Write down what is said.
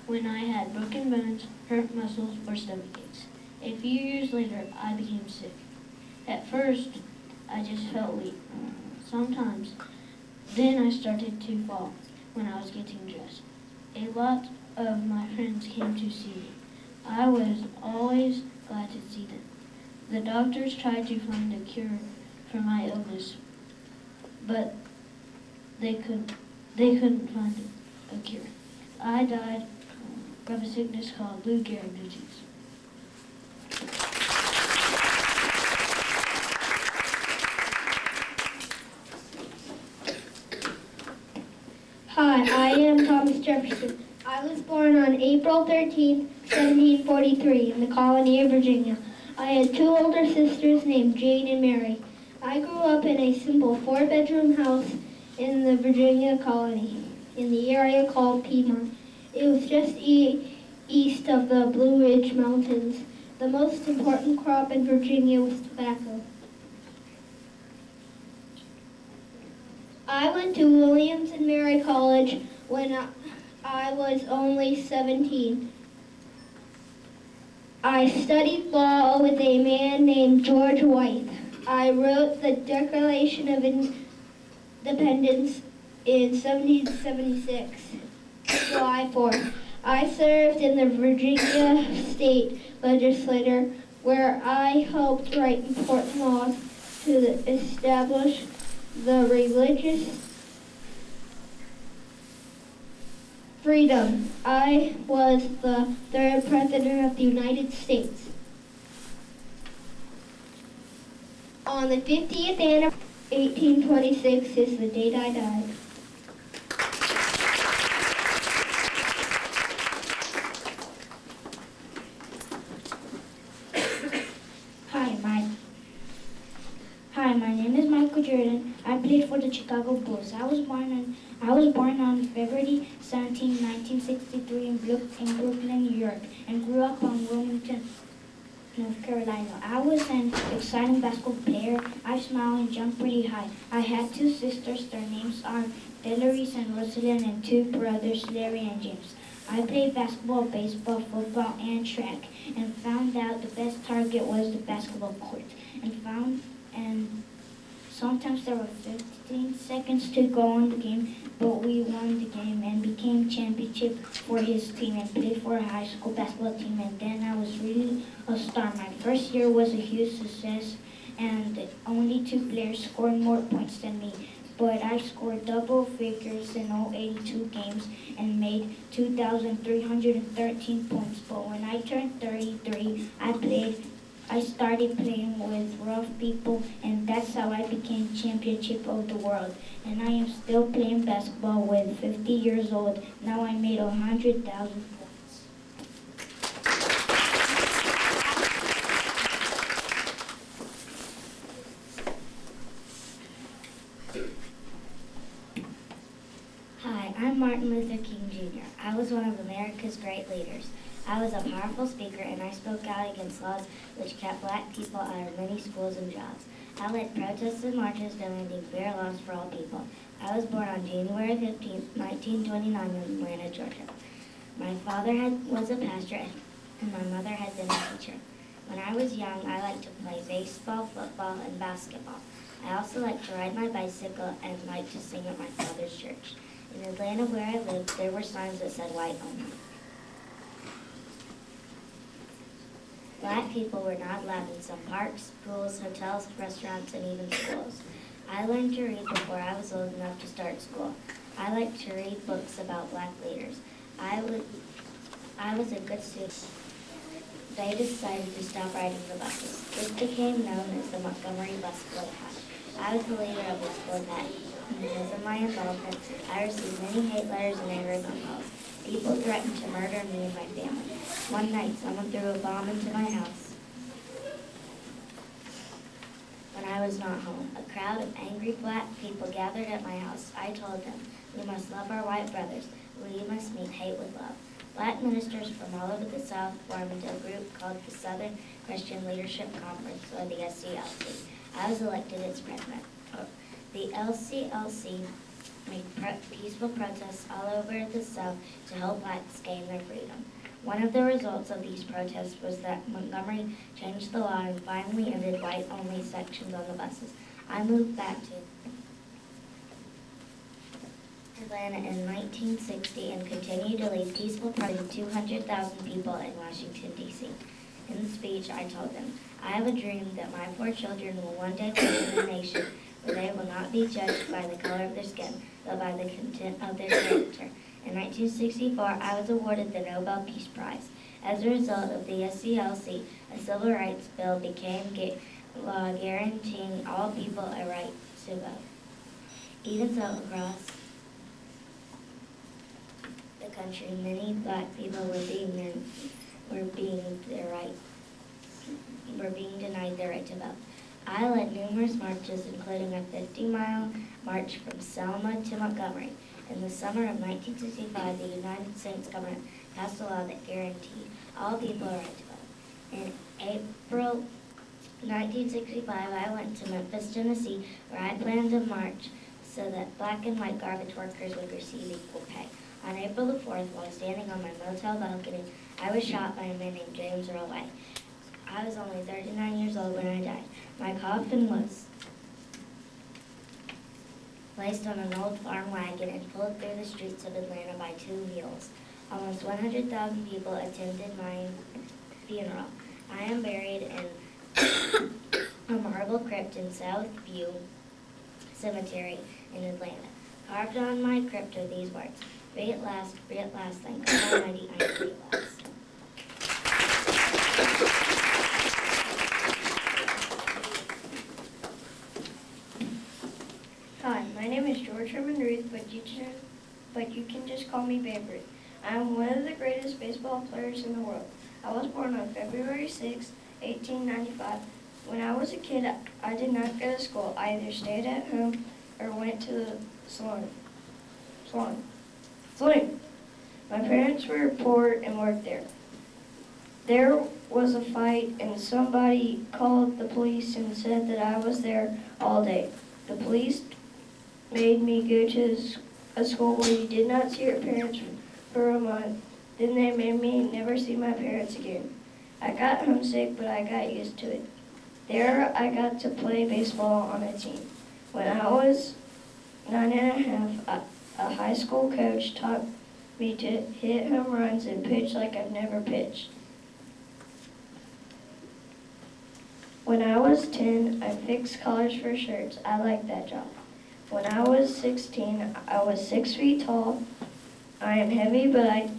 when I had broken bones, hurt muscles, or stomach aches. A few years later, I became sick. At first, I just felt weak. Sometimes. Then I started to fall when I was getting dressed. A lot of my friends came to see me. I was always glad to see them. The doctors tried to find a cure for my illness, but they couldn't find a cure. I died of a sickness called Lou Gehrig disease. Hi, I am Thomas Jefferson. I was born on April 13, 1743 in the colony of Virginia. I had two older sisters named Jane and Mary. I grew up in a simple four-bedroom house in the Virginia colony, in the area called Piedmont. It was just east of the Blue Ridge Mountains. The most important crop in Virginia was tobacco. I went to Williams and Mary College when I was only 17. I studied law with a man named George Wythe. I wrote the Declaration of Independence in 1776, July 4th. I served in the Virginia State Legislature, where I helped write important laws to establish the religious freedom. I was the third president of the United States. On the 50th anniversary of 1826 is the date I died. Hi, my name is Michael Jordan. I played for the Chicago Bulls. I was born on February 17, 1963 in Brooklyn, New York, and grew up on Wilmington, North Carolina. I was an exciting basketball player. I smile and jump pretty high. I had two sisters. Their names are Delores and Rosalind, and two brothers, Larry and James. I played basketball, baseball, football, and track, and found out the best target was the basketball court, and sometimes there were 15 seconds to go on the game, but we won the game and became championship for his team and played for a high school basketball team, and then I was really a star. My first year was a huge success, and only two players scored more points than me, but I scored double figures in all 82 games and made 2,313 points. But when I turned 33, I started playing with rough people, and that's how I became championship of the world. And I am still playing basketball with 50 years old. Now I made 100,000 points. Hi, I'm Martin Luther King Jr. I was one of America's great leaders. I was a powerful speaker, and I spoke out against laws which kept black people out of many schools and jobs. I led protests and marches demanding fair laws for all people. I was born on January 15, 1929 in Atlanta, Georgia. My father was a pastor, and my mother had been a teacher. When I was young, I liked to play baseball, football, and basketball. I also liked to ride my bicycle and liked to sing at my father's church. In Atlanta, where I lived, there were signs that said white only. Black people were not allowed in some parks, schools, hotels, restaurants, and even schools. I learned to read before I was old enough to start school. I liked to read books about black leaders. I was a good student. They decided to stop riding the buses. This became known as the Montgomery Bus Boycott. I was the leader of this boycott. Because of my involvement, I received many hate letters and angry phone calls. People threatened to murder me and my family. One night, someone threw a bomb into my house when I was not home. A crowd of angry black people gathered at my house. I told them, we must love our white brothers. We must meet hate with love. Black ministers from all over the South formed a group called the Southern Christian Leadership Conference, or the SCLC. I was elected its president. The SCLC peaceful protests all over the South to help blacks gain their freedom. One of the results of these protests was that Montgomery changed the law and finally ended white-only sections on the buses. I moved back to Atlanta in 1960 and continued to lead peaceful protests of 200,000 people in Washington, D.C. In the speech, I told them, I have a dream that my 4 children will one day live in a nation where they will not be judged by the color of their skin, but by the content of their character. In 1964, I was awarded the Nobel Peace Prize. As a result of the SCLC, a civil rights bill became law guaranteeing all people a right to vote. Even so, across the country, many black people were being denied their right to vote. I led numerous marches, including a 50-mile march from Selma to Montgomery. In the summer of 1965, the United States government passed a law that guaranteed all people a right to vote. In April 1965, I went to Memphis, Tennessee, where I planned to march so that black and white garbage workers would receive equal pay. On April the 4th, while standing on my motel balcony, I was shot by a man named James Earl White. I was only 39 years old when I died. My coffin was placed on an old farm wagon and pulled through the streets of Atlanta by 2 mules. Almost 100,000 people attended my funeral. I am buried in a marble crypt in South View Cemetery in Atlanta. Carved on my crypt are these words, free at last, thank God Almighty, I am free at last. Hi, my name is George Herman Ruth, but you can just call me Babe Ruth. I am one of the greatest baseball players in the world. I was born on February 6, 1895. When I was a kid, I did not go to school. I either stayed at home or went to the salon. My parents were poor and worked there. There was a fight and somebody called the police and said that I was there all day. The police made me go to a school where you did not see your parents for a month. Then they made me never see my parents again. I got homesick, but I got used to it. There I got to play baseball on a team. When I was 9 and a half, a high school coach taught me to hit home runs and pitch like I've never pitched. When I was 10, I fixed collars for shirts. I liked that job. When I was 16, I was 6 feet tall. I am heavy, but I